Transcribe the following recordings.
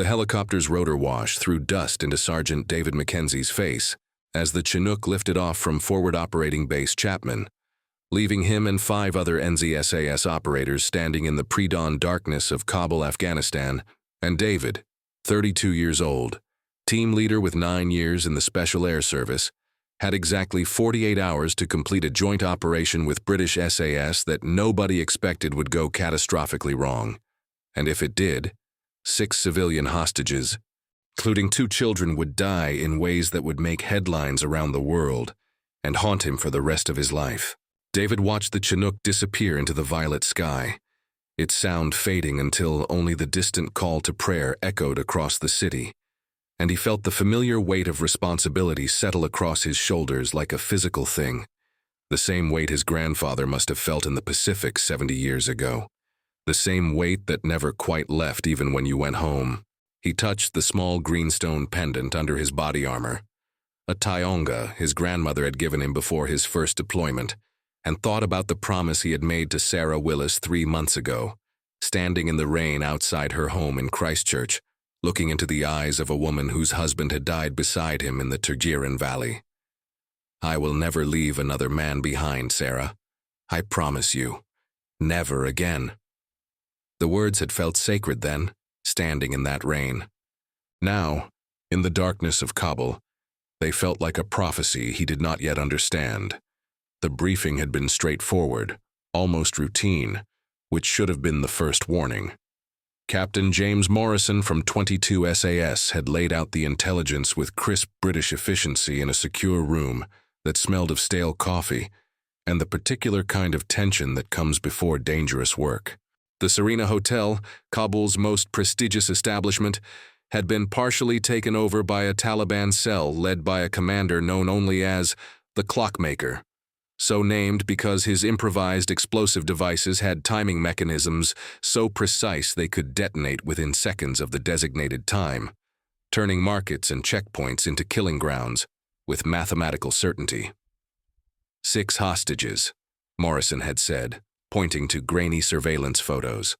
The helicopter's rotor wash threw dust into Sergeant David Mackenzie's face as the Chinook lifted off from Forward Operating Base Chapman, leaving him and 5 other NZSAS operators standing in the pre-dawn darkness of Kabul, Afghanistan, and David, 32 years old, team leader with 9 years in the Special Air Service, had exactly 48 hours to complete a joint operation with British SAS that nobody expected would go catastrophically wrong. And if it did, 6 civilian hostages, including 2 children, would die in ways that would make headlines around the world and haunt him for the rest of his life. David watched the Chinook disappear into the violet sky, its sound fading until only the distant call to prayer echoed across the city, and he felt the familiar weight of responsibility settle across his shoulders like a physical thing, the same weight his grandfather must have felt in the Pacific 70 years ago, the same weight that never quite left even when you went home. He touched the small greenstone pendant under his body armor, a taonga his grandmother had given him before his first deployment, and thought about the promise he had made to Sarah Willis 3 months ago, standing in the rain outside her home in Christchurch, looking into the eyes of a woman whose husband had died beside him in the Turgeran Valley. "I will never leave another man behind, Sarah. I promise you. Never again." The words had felt sacred then, standing in that rain. Now, in the darkness of Kabul, they felt like a prophecy he did not yet understand. The briefing had been straightforward, almost routine, which should have been the first warning. Captain James Morrison from 22 SAS had laid out the intelligence with crisp British efficiency in a secure room that smelled of stale coffee and the particular kind of tension that comes before dangerous work. The Serena Hotel, Kabul's most prestigious establishment, had been partially taken over by a Taliban cell led by a commander known only as the Clockmaker, so named because his improvised explosive devices had timing mechanisms so precise they could detonate within seconds of the designated time, turning markets and checkpoints into killing grounds with mathematical certainty. 6 hostages, Morrison had said, pointing to grainy surveillance photos.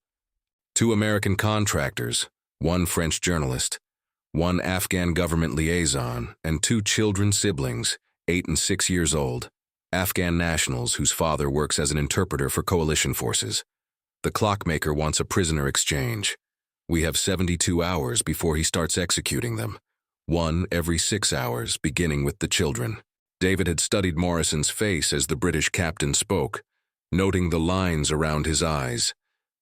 2 American contractors, 1 French journalist, 1 Afghan government liaison, and 2 children siblings, 8 and 6 years old, Afghan nationals whose father works as an interpreter for coalition forces. The Clockmaker wants a prisoner exchange. We have 72 hours before he starts executing them, 1 every 6 hours, beginning with the children. David had studied Morrison's face as the British captain spoke, noting the lines around his eyes,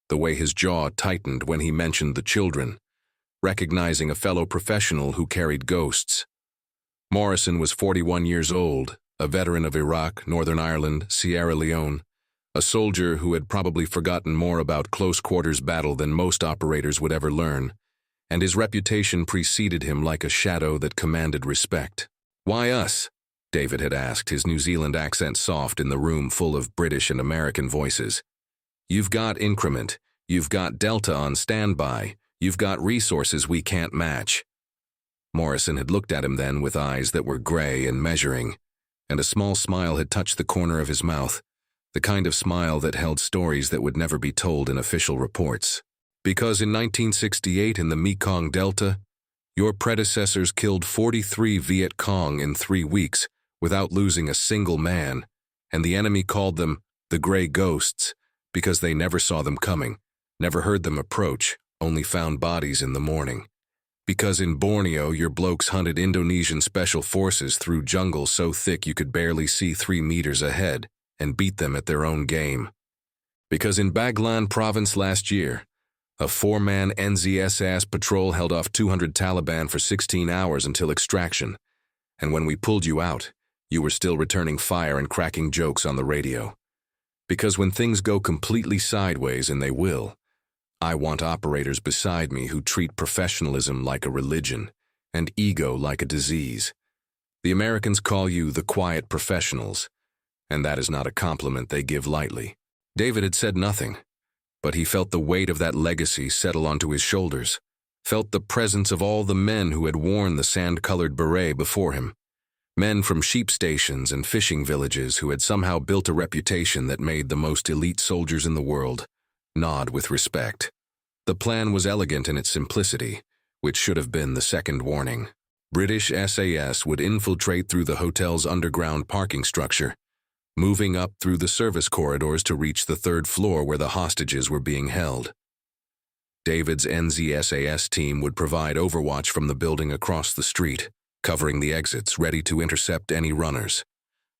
the way his jaw tightened when he mentioned the children, recognizing a fellow professional who carried ghosts. Morrison was 41 years old, a veteran of Iraq, Northern Ireland, Sierra Leone, a soldier who had probably forgotten more about close-quarters battle than most operators would ever learn, and his reputation preceded him like a shadow that commanded respect. "Why us?" David had asked, his New Zealand accent soft in the room full of British and American voices. "You've got increment, you've got Delta on standby, you've got resources we can't match." Morrison had looked at him then with eyes that were gray and measuring, and a small smile had touched the corner of his mouth, the kind of smile that held stories that would never be told in official reports. "Because in 1968 in the Mekong Delta, your predecessors killed 43 Viet Cong in 3 weeks without losing a single man, and the enemy called them the Gray Ghosts because they never saw them coming, never heard them approach, only found bodies in the morning. Because in Borneo your blokes hunted Indonesian special forces through jungle so thick you could barely see 3 meters ahead and beat them at their own game. Because in Baghlan province last year, a 4-man NZSAS patrol held off 200 Taliban for 16 hours until extraction, and when we pulled you out, you were still returning fire and cracking jokes on the radio. Because when things go completely sideways, and they will, I want operators beside me who treat professionalism like a religion and ego like a disease. The Americans call you the quiet professionals, and that is not a compliment they give lightly." David had said nothing, but he felt the weight of that legacy settle onto his shoulders, felt the presence of all the men who had worn the sand-colored beret before him, men from sheep stations and fishing villages who had somehow built a reputation that made the most elite soldiers in the world nod with respect. The plan was elegant in its simplicity, which should have been the second warning. British SAS would infiltrate through the hotel's underground parking structure, moving up through the service corridors to reach the third floor where the hostages were being held. David's NZSAS team would provide overwatch from the building across the street, covering the exits, ready to intercept any runners.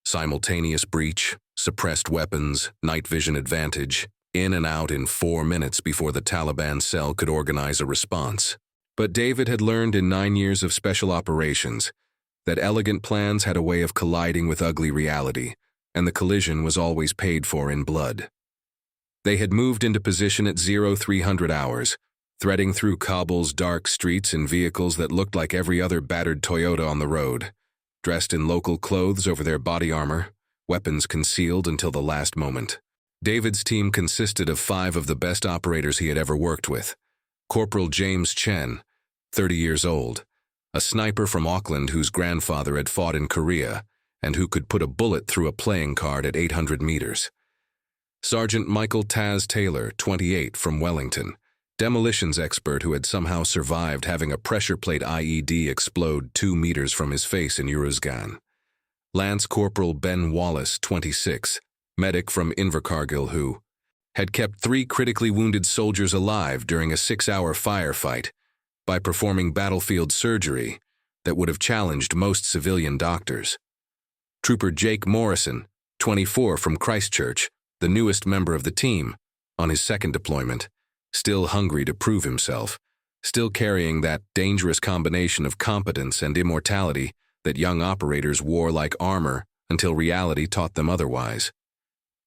Simultaneous breach, suppressed weapons, night vision advantage, in and out in 4 minutes before the Taliban cell could organize a response. But David had learned in 9 years of special operations that elegant plans had a way of colliding with ugly reality, and the collision was always paid for in blood. They had moved into position at 0300 hours, threading through Kabul's dark streets in vehicles that looked like every other battered Toyota on the road, dressed in local clothes over their body armor, weapons concealed until the last moment. David's team consisted of 5 of the best operators he had ever worked with. Corporal James Chen, 30 years old, a sniper from Auckland whose grandfather had fought in Korea and who could put a bullet through a playing card at 800 meters. Sergeant Michael Taz Taylor, 28, from Wellington, demolitions expert who had somehow survived having a pressure plate IED explode 2 meters from his face in Uruzgan. Lance Corporal Ben Wallace, 26, medic from Invercargill who had kept 3 critically wounded soldiers alive during a 6-hour firefight by performing battlefield surgery that would have challenged most civilian doctors. Trooper Jake Morrison, 24, from Christchurch, the newest member of the team, on his second deployment, still hungry to prove himself, still carrying that dangerous combination of competence and immortality that young operators wore like armor until reality taught them otherwise.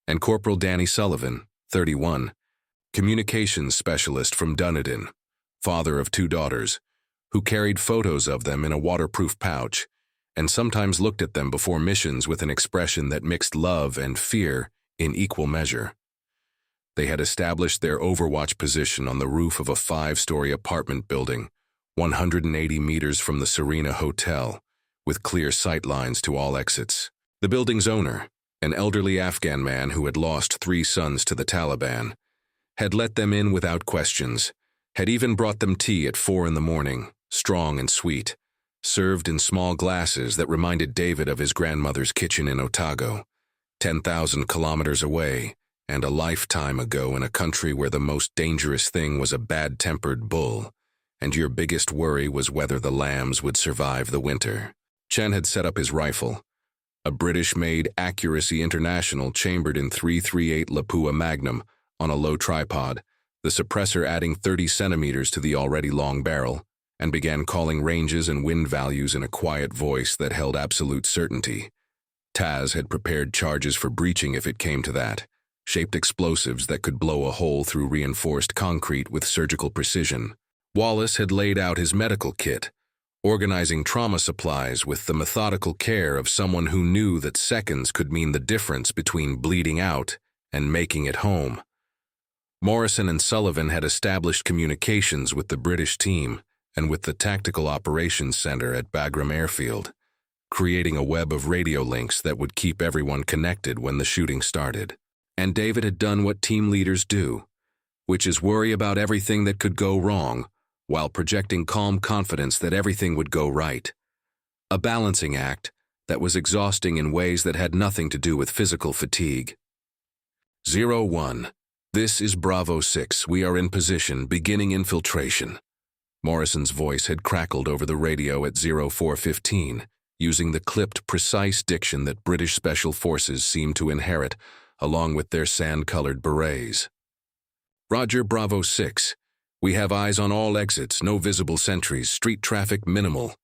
And Corporal Danny Sullivan, 31, communications specialist from Dunedin, father of 2 daughters, who carried photos of them in a waterproof pouch and sometimes looked at them before missions with an expression that mixed love and fear in equal measure. They had established their overwatch position on the roof of a 5-story apartment building, 180 meters from the Serena Hotel, with clear sight lines to all exits. The building's owner, an elderly Afghan man who had lost 3 sons to the Taliban, had let them in without questions, had even brought them tea at 4 in the morning, strong and sweet, served in small glasses that reminded David of his grandmother's kitchen in Otago, 10,000 kilometers away, and a lifetime ago in a country where the most dangerous thing was a bad-tempered bull, and your biggest worry was whether the lambs would survive the winter. Chen had set up his rifle, a British-made Accuracy International chambered in .338 Lapua Magnum on a low tripod, the suppressor adding 30 centimeters to the already long barrel, and began calling ranges and wind values in a quiet voice that held absolute certainty. Taz had prepared charges for breaching if it came to that, shaped explosives that could blow a hole through reinforced concrete with surgical precision. Wallace had laid out his medical kit, organizing trauma supplies with the methodical care of someone who knew that seconds could mean the difference between bleeding out and making it home. Morrison and Sullivan had established communications with the British team and with the Tactical Operations Center at Bagram Airfield, creating a web of radio links that would keep everyone connected when the shooting started. And David had done what team leaders do, which is worry about everything that could go wrong while projecting calm confidence that everything would go right. A balancing act that was exhausting in ways that had nothing to do with physical fatigue. 01. This is Bravo 6. We are in position, beginning infiltration. Morrison's voice had crackled over the radio at 0415, using the clipped, precise diction that British Special Forces seemed to inherit, along with their sand-colored berets. Roger, Bravo 6. We have eyes on all exits, no visible sentries, street traffic minimal,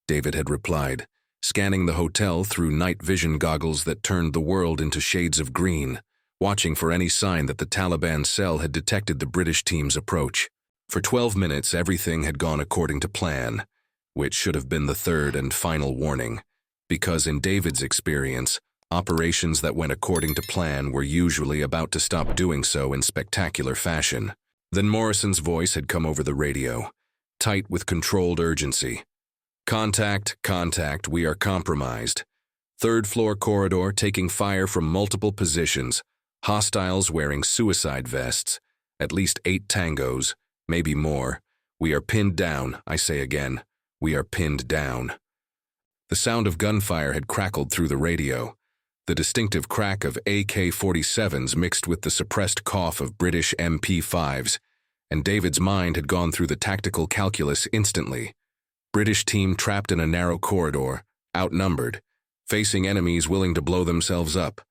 David had replied, scanning the hotel through night vision goggles that turned the world into shades of green, watching for any sign that the Taliban cell had detected the British team's approach. For 12 minutes, everything had gone according to plan, which should have been the third and final warning, because in David's experience, operations that went according to plan were usually about to stop doing so in spectacular fashion. Then Morrison's voice had come over the radio, tight with controlled urgency. Contact, contact, we are compromised. Third floor corridor taking fire from multiple positions, hostiles wearing suicide vests, at least 8 tangos, maybe more, We are pinned down, I say again. We are pinned down. The sound of gunfire had crackled through the radio, the distinctive crack of AK-47s mixed with the suppressed cough of British MP5s, and David's mind had gone through the tactical calculus instantly. British team trapped in a narrow corridor, outnumbered, facing enemies willing to blow themselves up,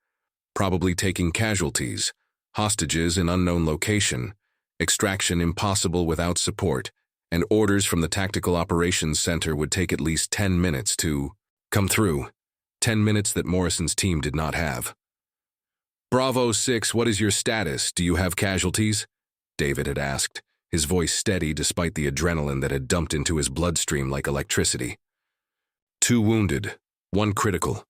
probably taking casualties, hostages in unknown location, extraction impossible without support, and orders from the Tactical Operations Center would take at least 10 minutes to come through, 10 minutes that Morrison's team did not have. Bravo 6, what is your status? Do you have casualties? David had asked, his voice steady despite the adrenaline that had dumped into his bloodstream like electricity. 2 wounded, 1 critical.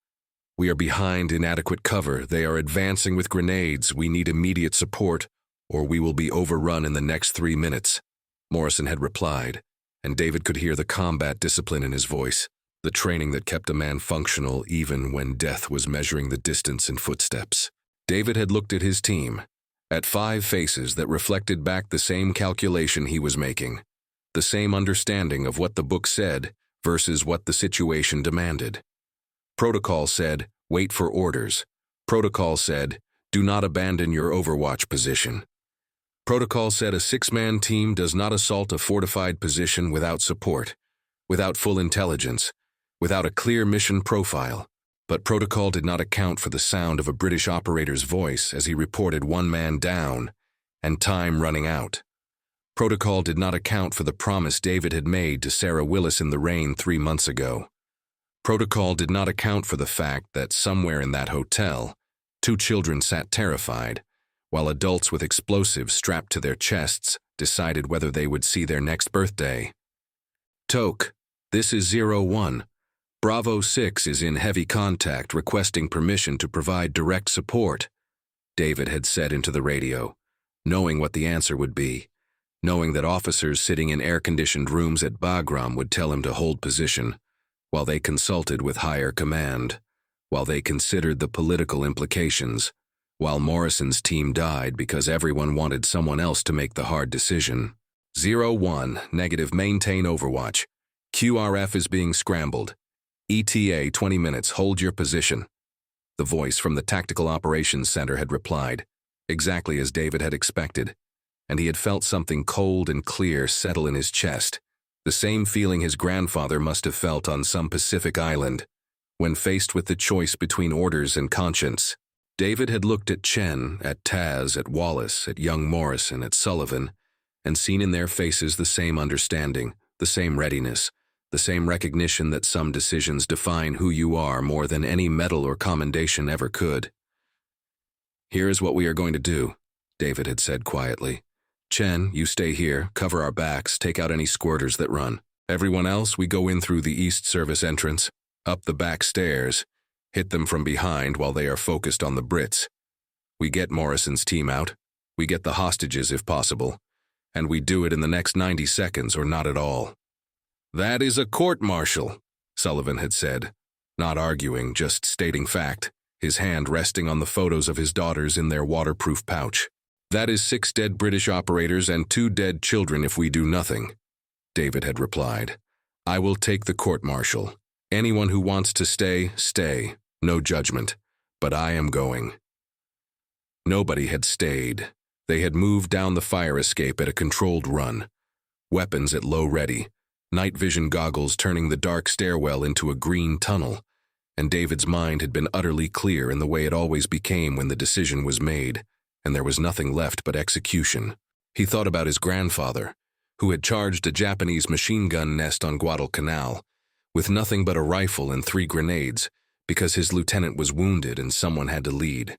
We are behind inadequate cover. They are advancing with grenades. We need immediate support, or we will be overrun in the next 3 minutes. Morrison had replied, and David could hear the combat discipline in his voice, the training that kept a man functional even when death was measuring the distance in footsteps. David had looked at his team, at 5 faces that reflected back the same calculation he was making, the same understanding of what the book said versus what the situation demanded. Protocol said, wait for orders. Protocol said, do not abandon your overwatch position. Protocol said a 6-man team does not assault a fortified position without support, without full intelligence, without a clear mission profile. But protocol did not account for the sound of a British operator's voice as he reported 1 man down and time running out. Protocol did not account for the promise David had made to Sarah Willis in the rain 3 months ago. Protocol did not account for the fact that somewhere in that hotel, 2 children sat terrified, while adults with explosives strapped to their chests decided whether they would see their next birthday. Toke, this is 01. Bravo 6 is in heavy contact requesting permission to provide direct support, David had said into the radio, knowing what the answer would be, knowing that officers sitting in air-conditioned rooms at Bagram would tell him to hold position, while they consulted with higher command, while they considered the political implications, while Morrison's team died because everyone wanted someone else to make the hard decision. 01, negative, maintain overwatch. QRF is being scrambled. ETA 20 minutes, hold your position. The voice from the Tactical Operations Center had replied, exactly as David had expected, and he had felt something cold and clear settle in his chest, the same feeling his grandfather must have felt on some Pacific island, when faced with the choice between orders and conscience. David had looked at Chen, at Taz, at Wallace, at young Morrison, at Sullivan, and seen in their faces the same understanding, the same readiness, the same recognition that some decisions define who you are more than any medal or commendation ever could. Here is what we are going to do, David had said quietly. Chen, you stay here, cover our backs, take out any squirters that run. Everyone else, we go in through the East Service entrance, up the back stairs, hit them from behind while they are focused on the Brits. We get Morrison's team out, we get the hostages if possible, and we do it in the next 90 seconds or not at all. That is a court-martial, Sullivan had said, not arguing, just stating fact, his hand resting on the photos of his daughters in their waterproof pouch. That is 6 dead British operators and 2 dead children if we do nothing, David had replied. I will take the court-martial. Anyone who wants to stay, stay. No judgment. But I am going. Nobody had stayed. They had moved down the fire escape at a controlled run. Weapons at low ready. Night vision goggles turning the dark stairwell into a green tunnel. And David's mind had been utterly clear in the way it always became when the decision was made, and there was nothing left but execution. He thought about his grandfather, who had charged a Japanese machine gun nest on Guadalcanal, with nothing but a rifle and 3 grenades, because his lieutenant was wounded and someone had to lead.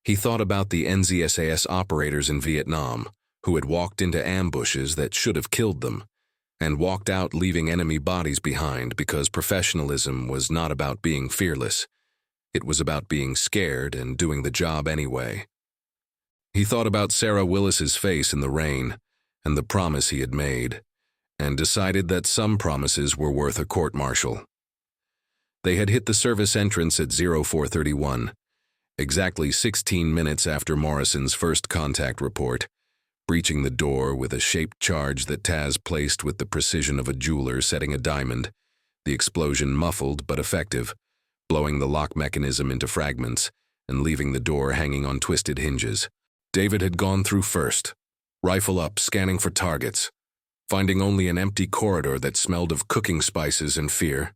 He thought about the NZSAS operators in Vietnam, who had walked into ambushes that should have killed them, and walked out leaving enemy bodies behind because professionalism was not about being fearless. It was about being scared and doing the job anyway. He thought about Sarah Willis's face in the rain and the promise he had made, and decided that some promises were worth a court-martial. They had hit the service entrance at 0431, exactly 16 minutes after Morrison's first contact report. breaching the door with a shaped charge that Taz placed with the precision of a jeweler setting a diamond, the explosion muffled but effective, blowing the lock mechanism into fragments and leaving the door hanging on twisted hinges. David had gone through first, rifle up, scanning for targets, finding only an empty corridor that smelled of cooking spices and fear.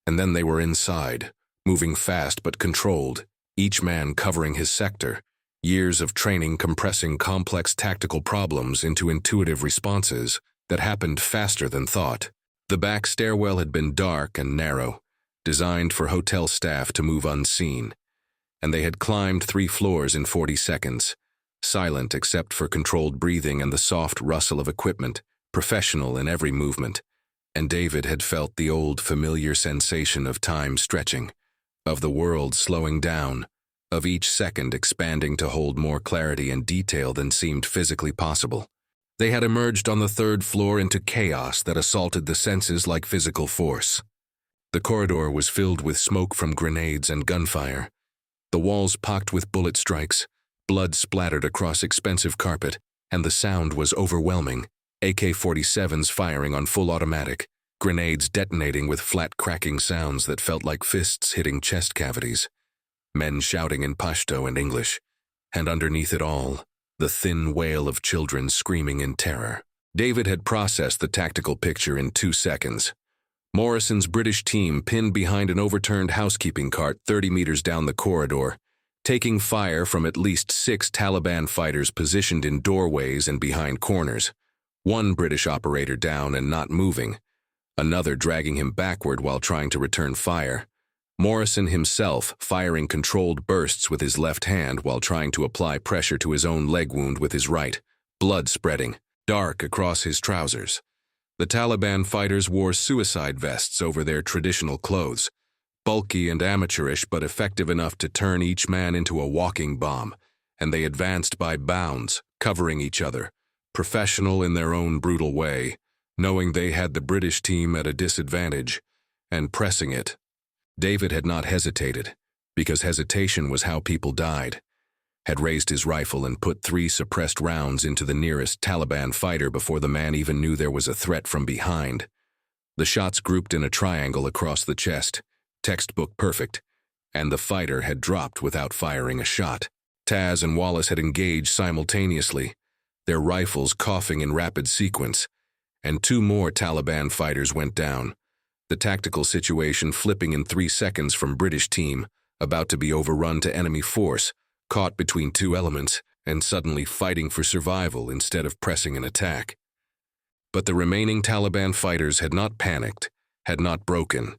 And then they were inside, moving fast but controlled, each man covering his sector, years of training compressing complex tactical problems into intuitive responses that happened faster than thought. The back stairwell had been dark and narrow, designed for hotel staff to move unseen, and they had climbed 3 floors in 40 seconds, silent except for controlled breathing and the soft rustle of equipment, professional in every movement. And David had felt the old familiar sensation of time stretching, of the world slowing down, of each second expanding to hold more clarity and detail than seemed physically possible. They had emerged on the 3rd floor into chaos that assaulted the senses like physical force. The corridor was filled with smoke from grenades and gunfire, the walls pocked with bullet strikes, blood splattered across expensive carpet, and the sound was overwhelming. AK-47s firing on full automatic, grenades detonating with flat cracking sounds that felt like fists hitting chest cavities, men shouting in Pashto and English, and underneath it all, the thin wail of children screaming in terror. David had processed the tactical picture in 2 seconds. Morrison's British team pinned behind an overturned housekeeping cart 30 meters down the corridor, taking fire from at least 6 Taliban fighters positioned in doorways and behind corners. 1 British operator down and not moving, another dragging him backward while trying to return fire. Morrison himself firing controlled bursts with his left hand while trying to apply pressure to his own leg wound with his right, blood spreading, dark across his trousers. The Taliban fighters wore suicide vests over their traditional clothes, bulky and amateurish but effective enough to turn each man into a walking bomb, and they advanced by bounds, covering each other, professional in their own brutal way, knowing they had the British team at a disadvantage, and pressing it. David had not hesitated, because hesitation was how people died, had raised his rifle and put 3 suppressed rounds into the nearest Taliban fighter before the man even knew there was a threat from behind. The shots grouped in a triangle across the chest, textbook perfect, and the fighter had dropped without firing a shot. Taz and Wallace had engaged simultaneously, their rifles coughing in rapid sequence, and 2 more Taliban fighters went down, the tactical situation flipping in 3 seconds from British team, about to be overrun to enemy force, caught between 2 elements, and suddenly fighting for survival instead of pressing an attack. But the remaining Taliban fighters had not panicked, had not broken,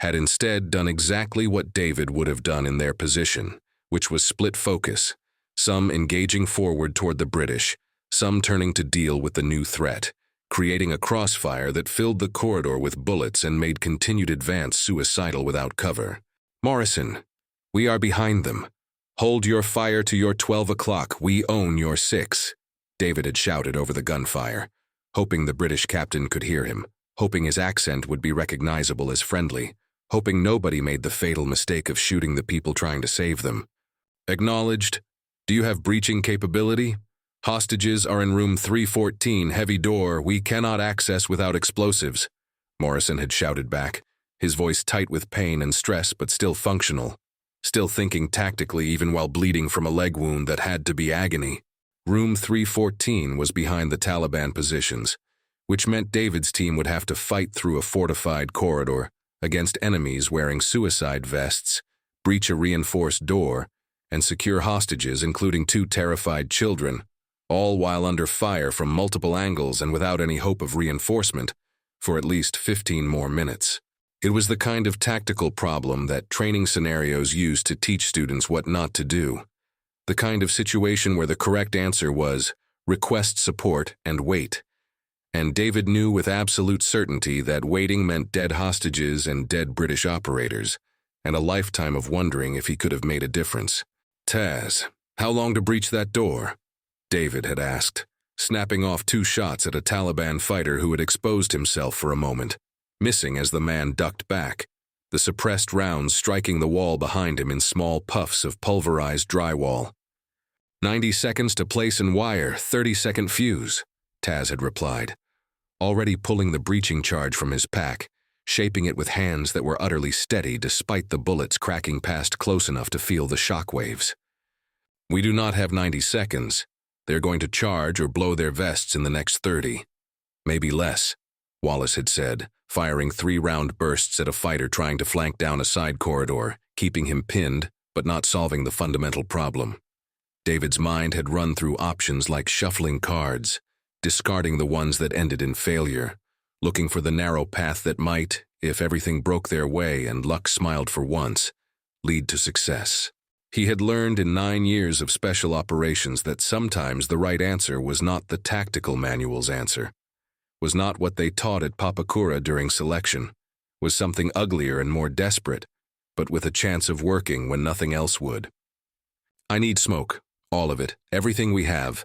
had instead done exactly what David would have done in their position, which was split focus, some engaging forward toward the British, some turning to deal with the new threat, creating a crossfire that filled the corridor with bullets and made continued advance suicidal without cover. Morrison, we are behind them. Hold your fire to your 12 o'clock. We own your 6. David had shouted over the gunfire, hoping the British captain could hear him, hoping his accent would be recognizable as friendly, hoping nobody made the fatal mistake of shooting the people trying to save them. Acknowledged. Do you have breaching capability? Hostages are in room 314, heavy door, we cannot access without explosives. Morrison had shouted back, his voice tight with pain and stress but still functional, still thinking tactically even while bleeding from a leg wound that had to be agony. Room 314 was behind the Taliban positions, which meant David's team would have to fight through a fortified corridor against enemies wearing suicide vests, breach a reinforced door, and secure hostages including 2 terrified children, all while under fire from multiple angles and without any hope of reinforcement, for at least 15 more minutes. It was the kind of tactical problem that training scenarios use to teach students what not to do. The kind of situation where the correct answer was, request support and wait. And David knew with absolute certainty that waiting meant dead hostages and dead British operators, and a lifetime of wondering if he could have made a difference. Taz, how long to breach that door? David had asked, snapping off 2 shots at a Taliban fighter who had exposed himself for a moment, missing as the man ducked back, the suppressed rounds striking the wall behind him in small puffs of pulverized drywall. "90 seconds to place and wire, 30-second fuse," Taz had replied, already pulling the breaching charge from his pack, shaping it with hands that were utterly steady despite the bullets cracking past close enough to feel the shock waves. "We do not have 90 seconds. They're going to charge or blow their vests in the next 30. Maybe less," Wallace had said, firing 3-round bursts at a fighter trying to flank down a side corridor, keeping him pinned, but not solving the fundamental problem. David's mind had run through options like shuffling cards, discarding the ones that ended in failure, looking for the narrow path that might, if everything broke their way and luck smiled for once, lead to success. He had learned in 9 years of special operations that sometimes the right answer was not the tactical manual's answer, was not what they taught at Papakura during selection, was something uglier and more desperate, but with a chance of working when nothing else would. "I need smoke, all of it, everything we have.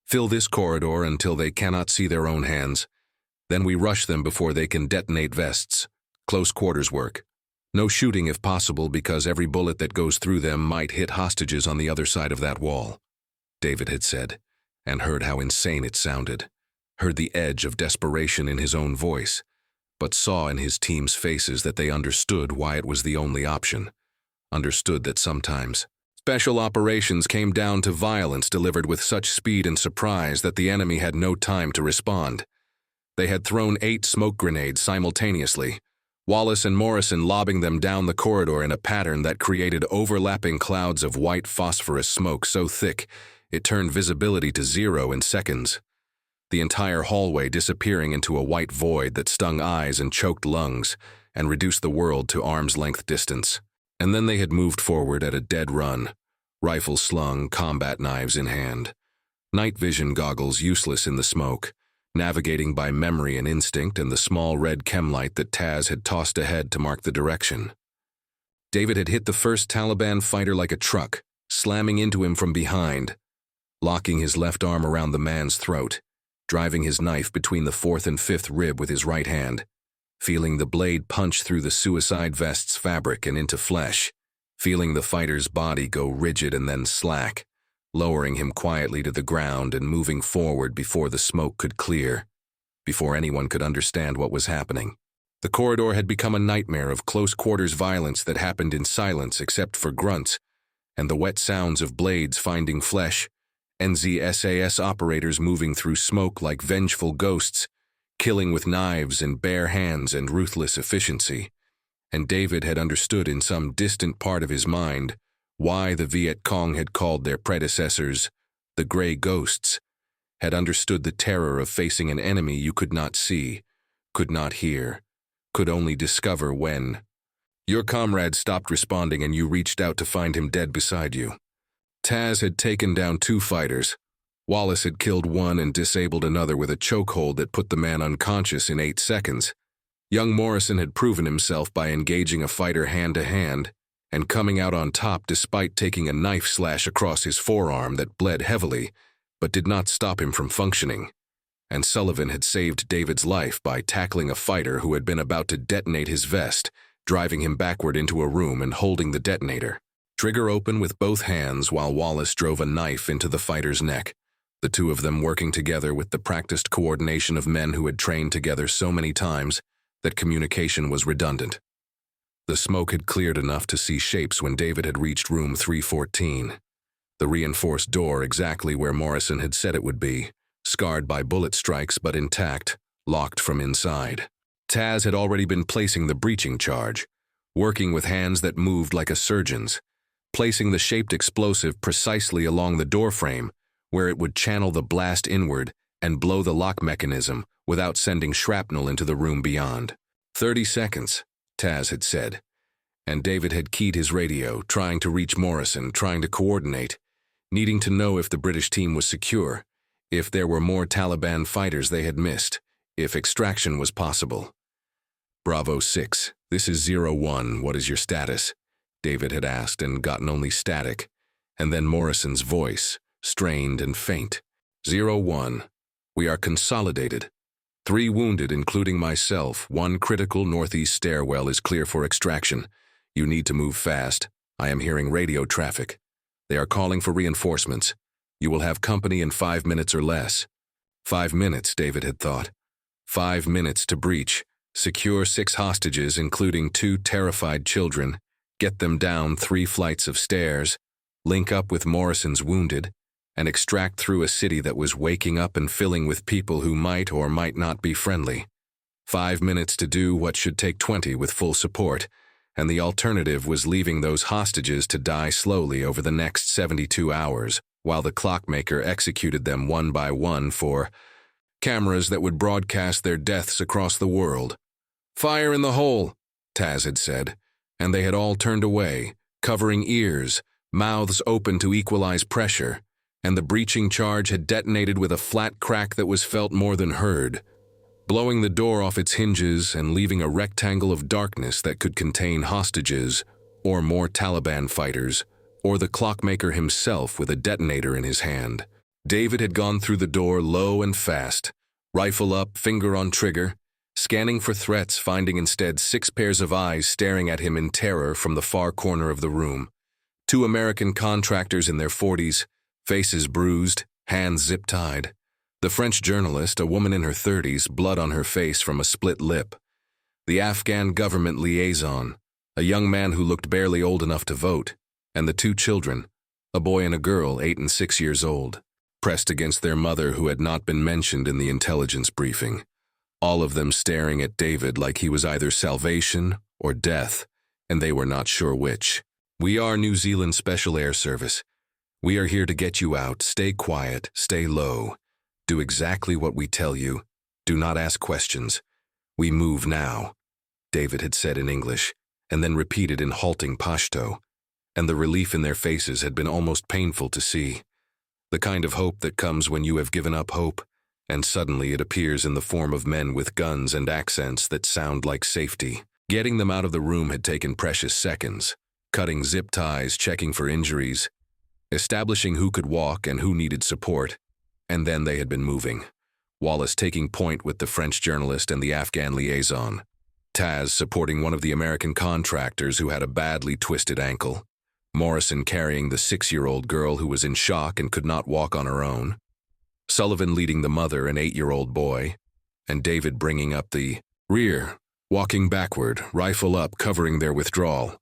Fill this corridor until they cannot see their own hands. Then we rush them before they can detonate vests. Close quarters work. No shooting if possible because every bullet that goes through them might hit hostages on the other side of that wall," David had said, and heard how insane it sounded, heard the edge of desperation in his own voice, but saw in his team's faces that they understood why it was the only option, understood that sometimes special operations came down to violence delivered with such speed and surprise that the enemy had no time to respond. They had thrown 8 smoke grenades simultaneously, Wallace and Morrison lobbing them down the corridor in a pattern that created overlapping clouds of white phosphorus smoke so thick it turned visibility to 0 in seconds. The entire hallway disappearing into a white void that stung eyes and choked lungs and reduced the world to arm's-length distance. And then they had moved forward at a dead run, rifles slung, combat knives in hand, night vision goggles useless in the smoke, navigating by memory and instinct and the small red chemlight that Taz had tossed ahead to mark the direction. David had hit the first Taliban fighter like a truck, slamming into him from behind, locking his left arm around the man's throat, driving his knife between the 4th and 5th rib with his right hand, feeling the blade punch through the suicide vest's fabric and into flesh, feeling the fighter's body go rigid and then slack, lowering him quietly to the ground and moving forward before the smoke could clear, before anyone could understand what was happening. The corridor had become a nightmare of close-quarters violence that happened in silence except for grunts and the wet sounds of blades finding flesh, NZSAS operators moving through smoke like vengeful ghosts, killing with knives and bare hands and ruthless efficiency. And David had understood in some distant part of his mind why the Viet Cong had called their predecessors the Grey Ghosts, had understood the terror of facing an enemy you could not see, could not hear, could only discover when your comrade stopped responding and you reached out to find him dead beside you. Taz had taken down 2 fighters. Wallace had killed one and disabled another with a chokehold that put the man unconscious in 8 seconds. Young Morrison had proven himself by engaging a fighter hand-to-hand and coming out on top despite taking a knife slash across his forearm that bled heavily but did not stop him from functioning. And Sullivan had saved David's life by tackling a fighter who had been about to detonate his vest, driving him backward into a room and holding the detonator, trigger open with both hands while Wallace drove a knife into the fighter's neck, the 2 of them working together with the practiced coordination of men who had trained together so many times that communication was redundant. The smoke had cleared enough to see shapes when David had reached room 314, the reinforced door exactly where Morrison had said it would be, scarred by bullet strikes but intact, locked from inside. Taz had already been placing the breaching charge, working with hands that moved like a surgeon's, placing the shaped explosive precisely along the doorframe where it would channel the blast inward and blow the lock mechanism without sending shrapnel into the room beyond. 30 seconds, Taz had said, and David had keyed his radio, trying to reach Morrison, trying to coordinate, needing to know if the British team was secure, if there were more Taliban fighters they had missed, if extraction was possible. Bravo 6, this is 01, what is your status? David had asked and gotten only static, and then Morrison's voice, strained and faint. 01, we are consolidated. 3 wounded, including myself. 1 critical northeast stairwell is clear for extraction. You need to move fast. I am hearing radio traffic. They are calling for reinforcements. You will have company in 5 minutes or less. 5 minutes, David had thought. 5 minutes to breach, secure 6 hostages, including 2 terrified children, get them down 3 flights of stairs, link up with Morrison's wounded, and extract through a city that was waking up and filling with people who might or might not be friendly. 5 minutes to do what should take 20 with full support, and the alternative was leaving those hostages to die slowly over the next 72 hours, while the clockmaker executed them one by one for cameras that would broadcast their deaths across the world. "Fire in the hole," Taz had said, and they had all turned away, covering ears, mouths open to equalize pressure, and the breaching charge had detonated with a flat crack that was felt more than heard, blowing the door off its hinges and leaving a rectangle of darkness that could contain hostages, or more Taliban fighters, or the clockmaker himself with a detonator in his hand. David had gone through the door low and fast, rifle up, finger on trigger, scanning for threats, finding instead 6 pairs of eyes staring at him in terror from the far corner of the room. 2 American contractors in their 40s, faces bruised, hands zip-tied. The French journalist, a woman in her 30s, blood on her face from a split lip. The Afghan government liaison, a young man who looked barely old enough to vote, and the 2 children, a boy and a girl, 8 and 6 years old, pressed against their mother who had not been mentioned in the intelligence briefing, all of them staring at David like he was either salvation or death, and they were not sure which. "We are New Zealand Special Air Service. We are here to get you out. Stay quiet, stay low. Do exactly what we tell you. Do not ask questions. We move now," David had said in English, and then repeated in halting Pashto, and the relief in their faces had been almost painful to see. The kind of hope that comes when you have given up hope, and suddenly it appears in the form of men with guns and accents that sound like safety. Getting them out of the room had taken precious seconds, cutting zip ties, checking for injuries, establishing who could walk and who needed support, and then they had been moving. Wallace taking point with the French journalist and the Afghan liaison, Taz supporting one of the American contractors who had a badly twisted ankle, Morrison carrying the 6-year-old girl who was in shock and could not walk on her own, Sullivan leading the mother and 8-year-old boy, and David bringing up the rear, walking backward, rifle up, covering their withdrawal,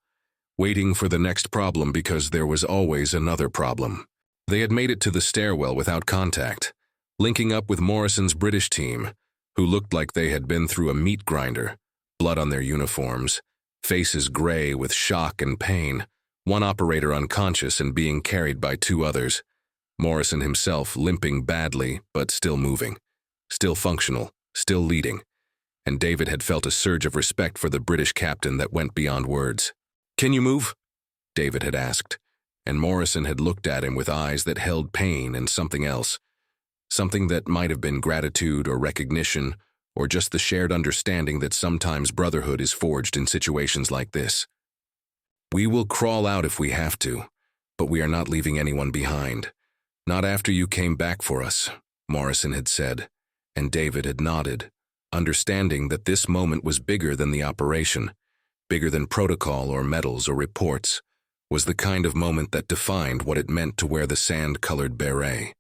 waiting for the next problem because there was always another problem. They had made it to the stairwell without contact, linking up with Morrison's British team, who looked like they had been through a meat grinder, blood on their uniforms, faces gray with shock and pain, one operator unconscious and being carried by 2 others, Morrison himself limping badly but still moving, still functional, still leading, and David had felt a surge of respect for the British captain that went beyond words. "Can you move?" David had asked, and Morrison had looked at him with eyes that held pain and something else, something that might have been gratitude or recognition or just the shared understanding that sometimes brotherhood is forged in situations like this. "We will crawl out if we have to, but we are not leaving anyone behind. Not after you came back for us," Morrison had said, and David had nodded, understanding that this moment was bigger than the operation, bigger than protocol or medals or reports, was the kind of moment that defined what it meant to wear the sand-colored beret,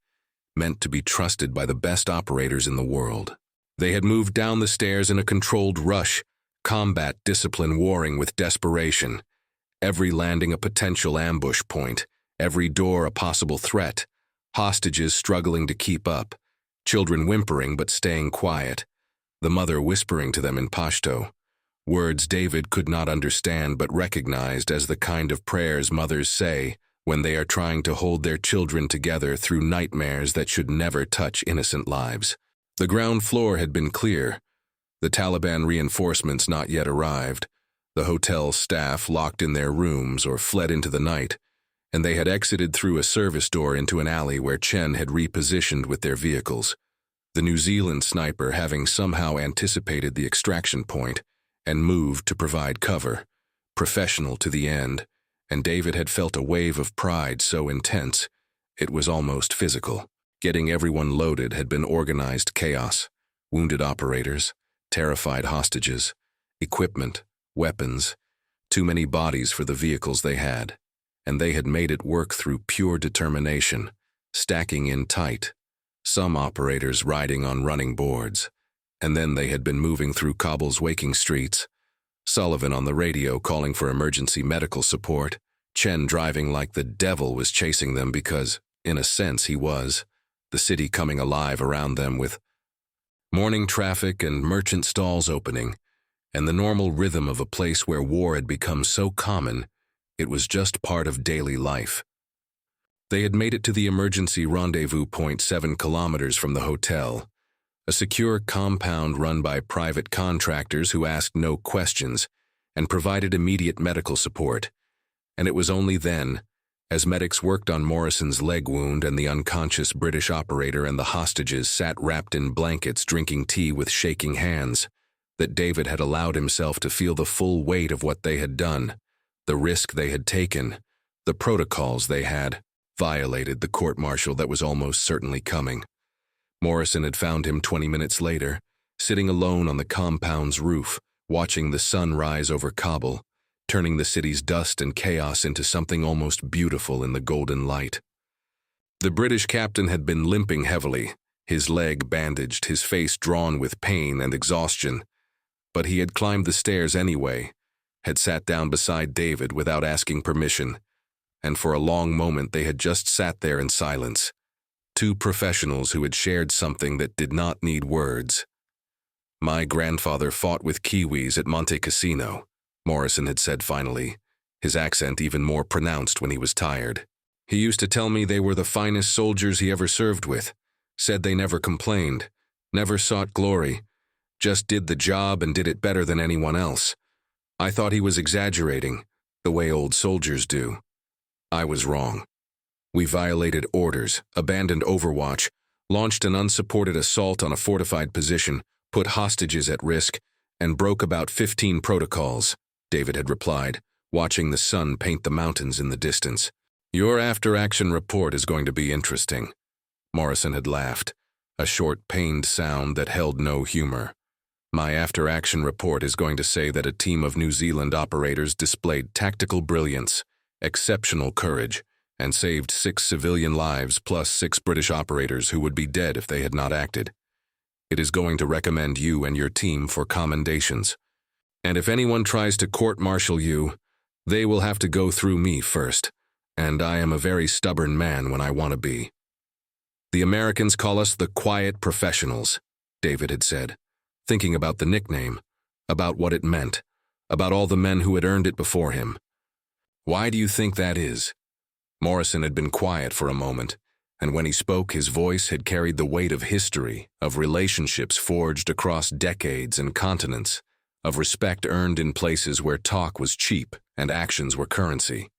meant to be trusted by the best operators in the world. They had moved down the stairs in a controlled rush, combat discipline warring with desperation, every landing a potential ambush point, every door a possible threat, hostages struggling to keep up, children whimpering but staying quiet, the mother whispering to them in Pashto, words David could not understand but recognized as the kind of prayers mothers say when they are trying to hold their children together through nightmares that should never touch innocent lives. The ground floor had been clear, the Taliban reinforcements not yet arrived, the hotel staff locked in their rooms or fled into the night, and they had exited through a service door into an alley where Chen had repositioned with their vehicles, the New Zealand sniper having somehow anticipated the extraction point and moved to provide cover, professional to the end, and David had felt a wave of pride so intense, it was almost physical. Getting everyone loaded had been organized chaos, wounded operators, terrified hostages, equipment, weapons, too many bodies for the vehicles they had, and they had made it work through pure determination, stacking in tight, some operators riding on running boards. And then they had been moving through Kabul's waking streets, Sullivan on the radio calling for emergency medical support, Chen driving like the devil was chasing them because, in a sense, he was, the city coming alive around them with morning traffic and merchant stalls opening, and the normal rhythm of a place where war had become so common, it was just part of daily life. They had made it to the emergency rendezvous point 7 kilometers from the hotel, a secure compound run by private contractors who asked no questions and provided immediate medical support. And it was only then, as medics worked on Morrison's leg wound and the unconscious British operator and the hostages sat wrapped in blankets drinking tea with shaking hands, that David had allowed himself to feel the full weight of what they had done, the risk they had taken, the protocols they had violated, the court-martial that was almost certainly coming. Morrison had found him 20 minutes later, sitting alone on the compound's roof, watching the sun rise over Kabul, turning the city's dust and chaos into something almost beautiful in the golden light. The British captain had been limping heavily, his leg bandaged, his face drawn with pain and exhaustion, but he had climbed the stairs anyway, had sat down beside David without asking permission, and for a long moment they had just sat there in silence, two professionals who had shared something that did not need words. "My grandfather fought with Kiwis at Monte Cassino," Morrison had said finally, his accent even more pronounced when he was tired. "He used to tell me they were the finest soldiers he ever served with, said they never complained, never sought glory, just did the job and did it better than anyone else. I thought he was exaggerating, the way old soldiers do. I was wrong. We violated orders, abandoned Overwatch, launched an unsupported assault on a fortified position, put hostages at risk, and broke about 15 protocols," David had replied, watching the sun paint the mountains in the distance. "Your after-action report is going to be interesting." Morrison had laughed, a short, pained sound that held no humor. "My after-action report is going to say that a team of New Zealand operators displayed tactical brilliance, exceptional courage, and saved 6 civilian lives plus 6 British operators who would be dead if they had not acted. It is going to recommend you and your team for commendations. And if anyone tries to court-martial you, they will have to go through me first, and I am a very stubborn man when I want to be. The Americans call us the quiet professionals," David had said, thinking about the nickname, about what it meant, about all the men who had earned it before him. "Why do you think that is?" Morrison had been quiet for a moment, and when he spoke, his voice had carried the weight of history, of relationships forged across decades and continents, of respect earned in places where talk was cheap and actions were currency.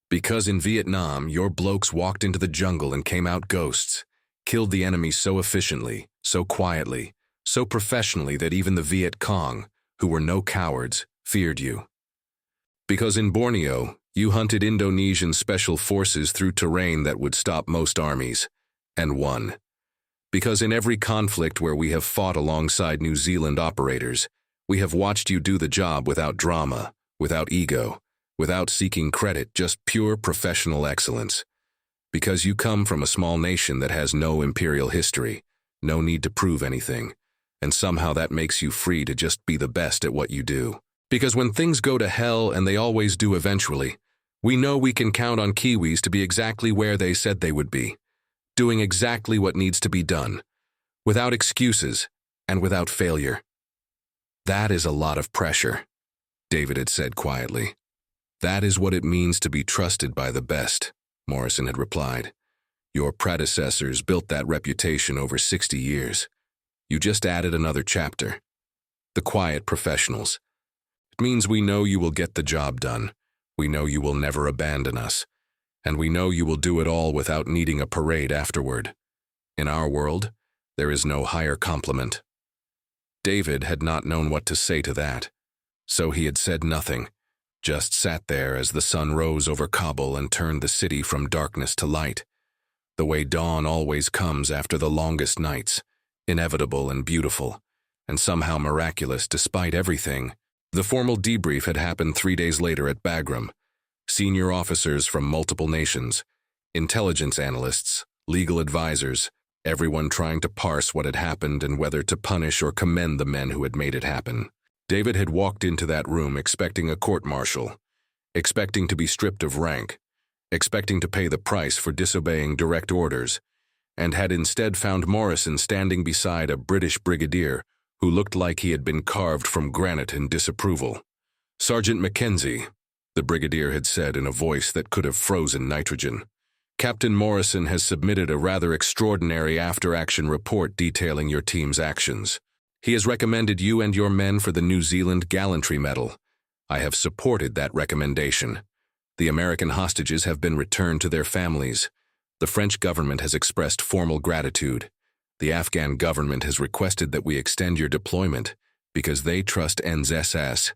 "Because in Vietnam, your blokes walked into the jungle and came out ghosts, killed the enemy so efficiently, so quietly, so professionally that even the Viet Cong, who were no cowards, feared you. Because in Borneo, you hunted Indonesian special forces through terrain that would stop most armies, and won. Because in every conflict where we have fought alongside New Zealand operators, we have watched you do the job without drama, without ego, without seeking credit, just pure professional excellence. Because you come from a small nation that has no imperial history, no need to prove anything, and somehow that makes you free to just be the best at what you do. Because when things go to hell, and they always do eventually, we know we can count on Kiwis to be exactly where they said they would be, doing exactly what needs to be done, without excuses and without failure." "That is a lot of pressure," David had said quietly. "That is what it means to be trusted by the best," Morrison had replied. "Your predecessors built that reputation over 60 years. You just added another chapter. The quiet professionals. It means we know you will get the job done. We know you will never abandon us. And we know you will do it all without needing a parade afterward. In our world, there is no higher compliment." David had not known what to say to that, so he had said nothing, just sat there as the sun rose over Kabul and turned the city from darkness to light, the way dawn always comes after the longest nights, inevitable and beautiful, and somehow miraculous despite everything. The formal debrief had happened 3 days later at Bagram. Senior officers from multiple nations, intelligence analysts, legal advisors, everyone trying to parse what had happened and whether to punish or commend the men who had made it happen. David had walked into that room expecting a court-martial, expecting to be stripped of rank, expecting to pay the price for disobeying direct orders, and had instead found Morrison standing beside a British brigadier who looked like he had been carved from granite in disapproval. "Sergeant Mackenzie," the brigadier had said in a voice that could have frozen nitrogen, "Captain Morrison has submitted a rather extraordinary after-action report detailing your team's actions. He has recommended you and your men for the New Zealand Gallantry Medal. I have supported that recommendation. The American hostages have been returned to their families. The French government has expressed formal gratitude. The Afghan government has requested that we extend your deployment because they trust NZSAS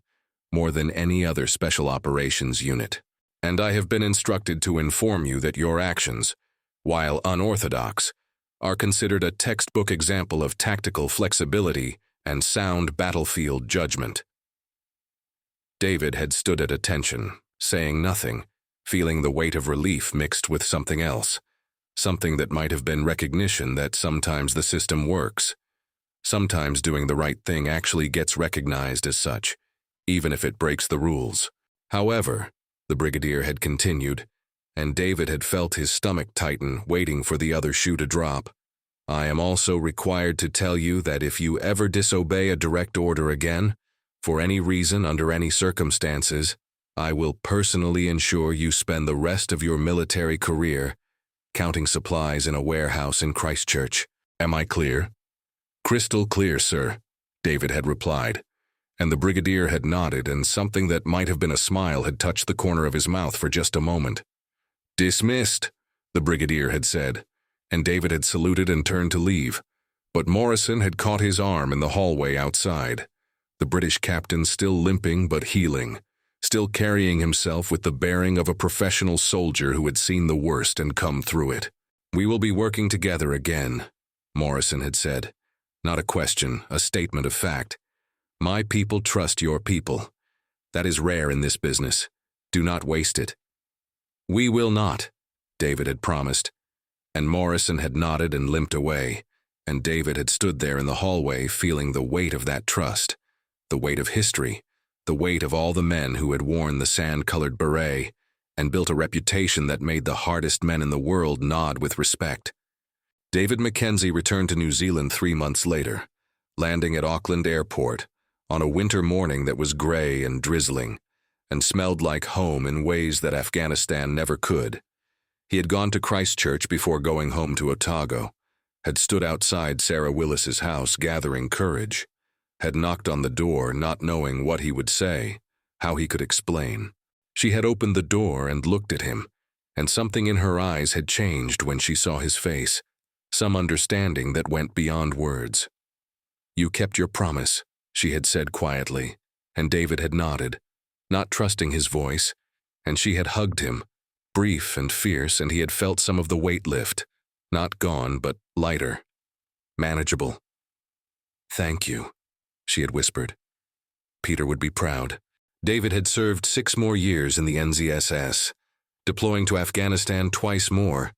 more than any other special operations unit. And I have been instructed to inform you that your actions, while unorthodox, are considered a textbook example of tactical flexibility and sound battlefield judgment." David had stood at attention, saying nothing, feeling the weight of relief mixed with something else, something that might have been recognition that sometimes the system works. Sometimes doing the right thing actually gets recognized as such, even if it breaks the rules. However, the brigadier had continued, and David had felt his stomach tighten, waiting for the other shoe to drop. "I am also required to tell you that if you ever disobey a direct order again, for any reason under any circumstances, I will personally ensure you spend the rest of your military career counting supplies in a warehouse in Christchurch. Am I clear?" "Crystal clear, sir," David had replied, and the brigadier had nodded, and something that might have been a smile had touched the corner of his mouth for just a moment. "Dismissed," the brigadier had said, and David had saluted and turned to leave. But Morrison had caught his arm in the hallway outside, the British captain still limping but healing, still carrying himself with the bearing of a professional soldier who had seen the worst and come through it. "We will be working together again," Morrison had said. Not a question, a statement of fact. "My people trust your people. That is rare in this business. Do not waste it." "We will not," David had promised, and Morrison had nodded and limped away, and David had stood there in the hallway feeling the weight of that trust, the weight of history, the weight of all the men who had worn the sand-colored beret and built a reputation that made the hardest men in the world nod with respect. David Mackenzie returned to New Zealand 3 months later, landing at Auckland Airport on a winter morning that was gray and drizzling and smelled like home in ways that Afghanistan never could. He had gone to Christchurch before going home to Otago, had stood outside Sarah Willis's house gathering courage, had knocked on the door not knowing what he would say, how he could explain. She had opened the door and looked at him, and something in her eyes had changed when she saw his face, some understanding that went beyond words. "You kept your promise," she had said quietly, and David had nodded, not trusting his voice, and she had hugged him, brief and fierce, and he had felt some of the weight lift, not gone, but lighter, manageable. "Thank you," she had whispered. Peter would be proud. David had served 6 more years in the NZSAS, deploying to Afghanistan twice more,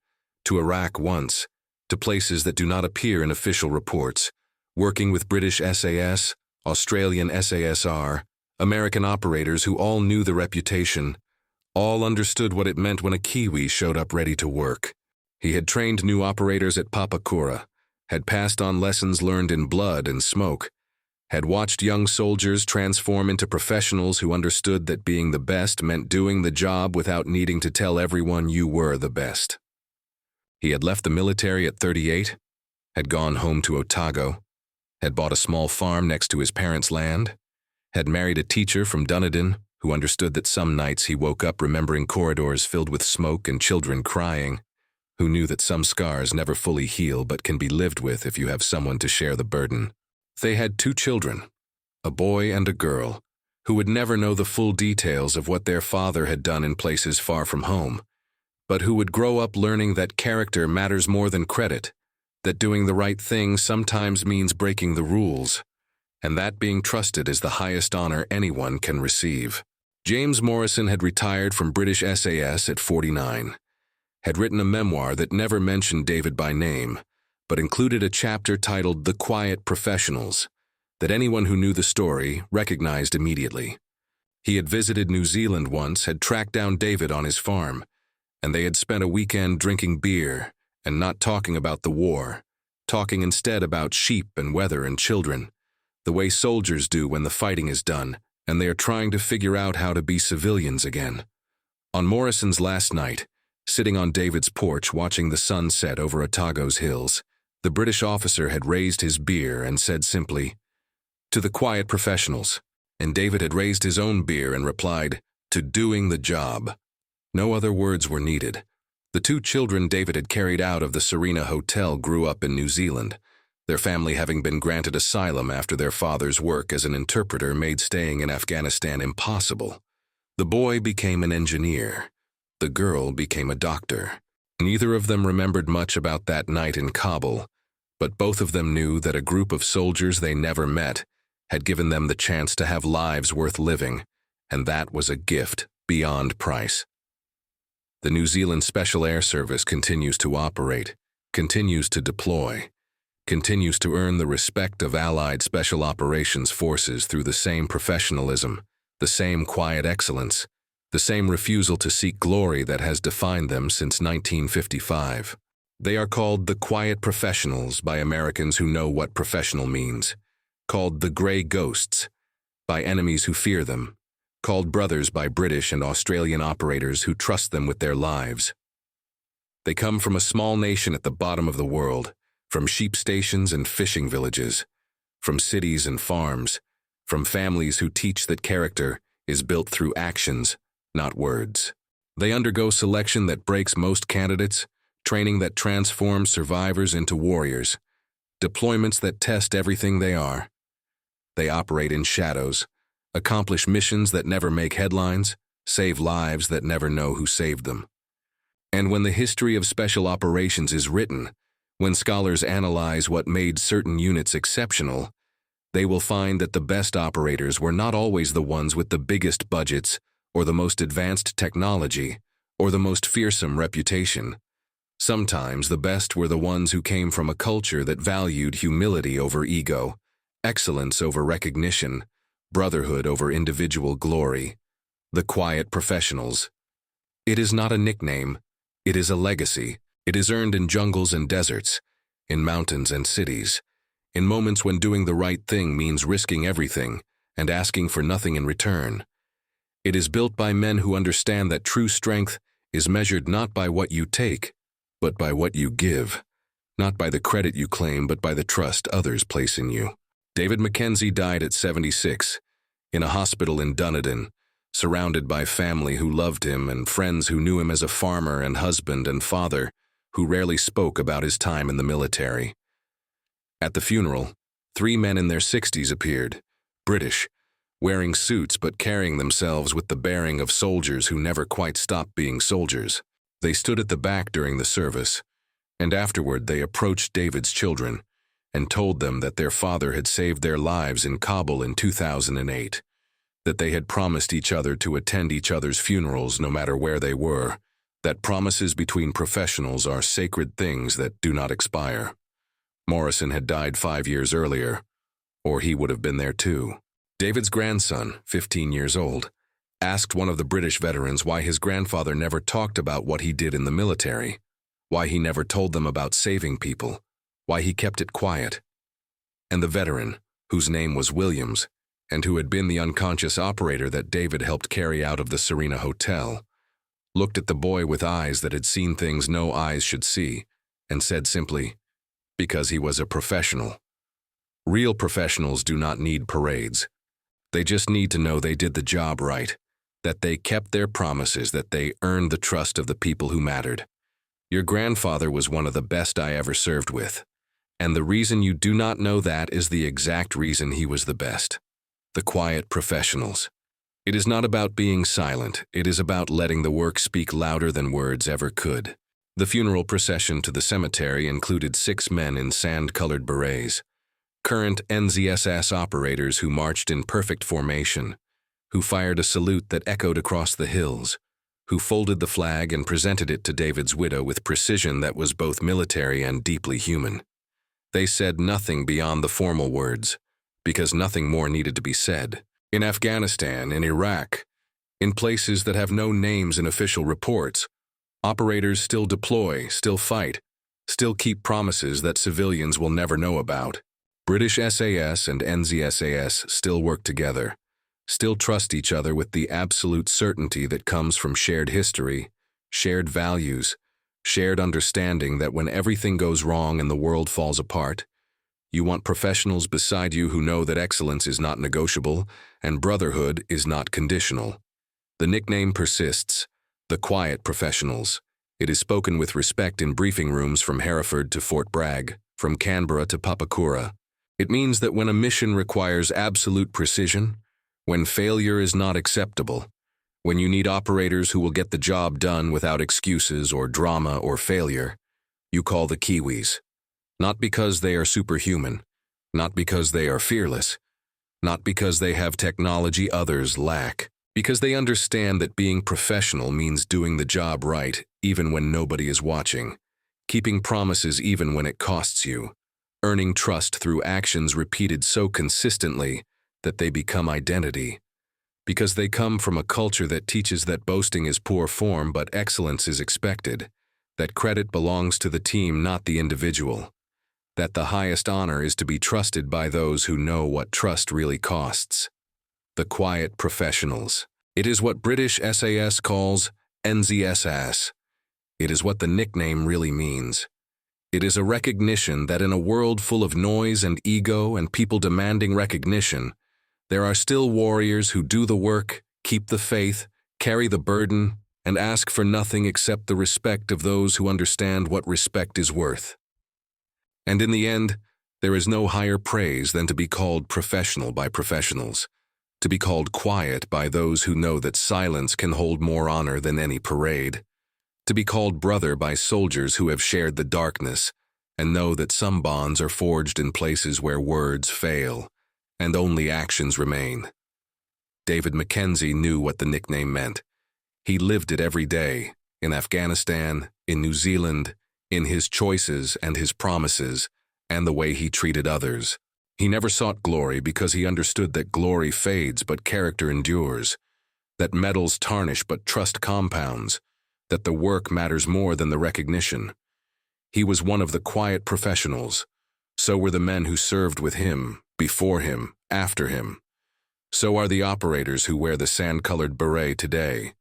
to Iraq once, to places that do not appear in official reports, working with British SAS, Australian SASR, American operators who all knew the reputation, all understood what it meant when a Kiwi showed up ready to work. He had trained new operators at Papakura, had passed on lessons learned in blood and smoke, had watched young soldiers transform into professionals who understood that being the best meant doing the job without needing to tell everyone you were the best. He had left the military at 38, had gone home to Otago, had bought a small farm next to his parents' land, had married a teacher from Dunedin who understood that some nights he woke up remembering corridors filled with smoke and children crying, who knew that some scars never fully heal but can be lived with if you have someone to share the burden. They had 2 children, a boy and a girl, who would never know the full details of what their father had done in places far from home, but who would grow up learning that character matters more than credit, that doing the right thing sometimes means breaking the rules, and that being trusted is the highest honor anyone can receive. James Morrison had retired from British SAS at 49, had written a memoir that never mentioned David by name, but included a chapter titled The Quiet Professionals, that anyone who knew the story recognized immediately. He had visited New Zealand once, had tracked down David on his farm, and they had spent a weekend drinking beer and not talking about the war, talking instead about sheep and weather and children, the way soldiers do when the fighting is done and they are trying to figure out how to be civilians again. On Morrison's last night, sitting on David's porch watching the sun set over Otago's hills, the British officer had raised his beer and said simply, "To the quiet professionals," and David had raised his own beer and replied, "To doing the job." No other words were needed. The two children David had carried out of the Serena Hotel grew up in New Zealand, their family having been granted asylum after their father's work as an interpreter made staying in Afghanistan impossible. The boy became an engineer. The girl became a doctor. Neither of them remembered much about that night in Kabul, but both of them knew that a group of soldiers they never met had given them the chance to have lives worth living, and that was a gift beyond price. The New Zealand Special Air Service continues to operate, continues to deploy, continues to earn the respect of Allied Special Operations Forces through the same professionalism, the same quiet excellence, the same refusal to seek glory that has defined them since 1955. They are called the quiet professionals by Americans who know what professional means, called the gray ghosts by enemies who fear them, called brothers by British and Australian operators who trust them with their lives. They come from a small nation at the bottom of the world, from sheep stations and fishing villages, from cities and farms, from families who teach that character is built through actions, not words. They undergo selection that breaks most candidates, training that transforms survivors into warriors, deployments that test everything they are. They operate in shadows, accomplish missions that never make headlines, save lives that never know who saved them. And when the history of special operations is written, when scholars analyze what made certain units exceptional, they will find that the best operators were not always the ones with the biggest budgets or the most advanced technology or the most fearsome reputation. Sometimes the best were the ones who came from a culture that valued humility over ego, excellence over recognition, brotherhood over individual glory. The quiet professionals. It is not a nickname, it is a legacy. It is earned in jungles and deserts, in mountains and cities, in moments when doing the right thing means risking everything and asking for nothing in return. It is built by men who understand that true strength is measured not by what you take, but by what you give, not by the credit you claim, but by the trust others place in you. David Mackenzie died at 76, in a hospital in Dunedin, surrounded by family who loved him and friends who knew him as a farmer and husband and father, who rarely spoke about his time in the military. At the funeral, 3 men in their 60s appeared, British, wearing suits but carrying themselves with the bearing of soldiers who never quite stopped being soldiers. They stood at the back during the service, and afterward they approached David's children and told them that their father had saved their lives in Kabul in 2008, that they had promised each other to attend each other's funerals no matter where they were, that promises between professionals are sacred things that do not expire. Morrison had died 5 years earlier, or he would have been there too. David's grandson, 15 years old, asked one of the British veterans why his grandfather never talked about what he did in the military, why he never told them about saving people, why he kept it quiet. And the veteran, whose name was Williams, and who had been the unconscious operator that David helped carry out of the Serena Hotel, looked at the boy with eyes that had seen things no eyes should see, and said simply, because he was a professional. Real professionals do not need parades. They just need to know they did the job right, that they kept their promises, that they earned the trust of the people who mattered. Your grandfather was one of the best I ever served with, and the reason you do not know that is the exact reason he was the best. The quiet professionals. It is not about being silent, it is about letting the work speak louder than words ever could. The funeral procession to the cemetery included 6 men in sand-colored berets, current NZSAS operators who marched in perfect formation, who fired a salute that echoed across the hills, who folded the flag and presented it to David's widow with precision that was both military and deeply human. They said nothing beyond the formal words, because nothing more needed to be said. In Afghanistan, in Iraq, in places that have no names in official reports, operators still deploy, still fight, still keep promises that civilians will never know about. British SAS and NZSAS still work together, still trust each other with the absolute certainty that comes from shared history, shared values, shared understanding that when everything goes wrong and the world falls apart, you want professionals beside you who know that excellence is not negotiable and brotherhood is not conditional. The nickname persists, the quiet professionals. It is spoken with respect in briefing rooms from Hereford to Fort Bragg, from Canberra to Papakura. It means that when a mission requires absolute precision, when failure is not acceptable, when you need operators who will get the job done without excuses or drama or failure, you call the Kiwis. Not because they are superhuman, not because they are fearless, not because they have technology others lack, because they understand that being professional means doing the job right even when nobody is watching, keeping promises even when it costs you, earning trust through actions repeated so consistently that they become identity, because they come from a culture that teaches that boasting is poor form but excellence is expected, that credit belongs to the team, not the individual, that the highest honor is to be trusted by those who know what trust really costs. The quiet professionals. It is what British SAS calls NZSAS. It is what the nickname really means. It is a recognition that in a world full of noise and ego and people demanding recognition, there are still warriors who do the work, keep the faith, carry the burden, and ask for nothing except the respect of those who understand what respect is worth. And in the end, there is no higher praise than to be called professional by professionals, to be called quiet by those who know that silence can hold more honor than any parade, to be called brother by soldiers who have shared the darkness and know that some bonds are forged in places where words fail and only actions remain. David Mackenzie knew what the nickname meant. He lived it every day, in Afghanistan, in New Zealand, in his choices and his promises, and the way he treated others. He never sought glory because he understood that glory fades but character endures, that medals tarnish but trust compounds, that the work matters more than the recognition. He was one of the quiet professionals. So were the men who served with him, before him, after him. So are the operators who wear the sand-colored beret today,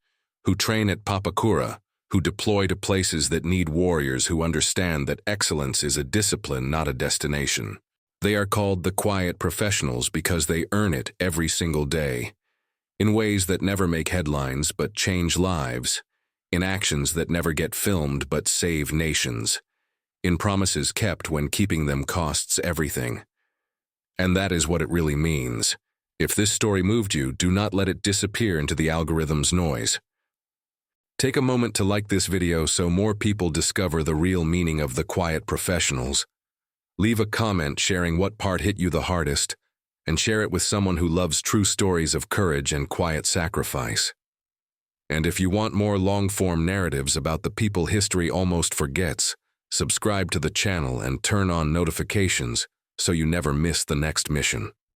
who train at Papakura, who deploy to places that need warriors who understand that excellence is a discipline, not a destination. They are called the quiet professionals because they earn it every single day, in ways that never make headlines but change lives, in actions that never get filmed but save nations, in promises kept when keeping them costs everything. And that is what it really means. If this story moved you, do not let it disappear into the algorithm's noise. Take a moment to like this video so more people discover the real meaning of the quiet professionals. Leave a comment sharing what part hit you the hardest, and share it with someone who loves true stories of courage and quiet sacrifice. And if you want more long-form narratives about the people history almost forgets, subscribe to the channel and turn on notifications so you never miss the next mission.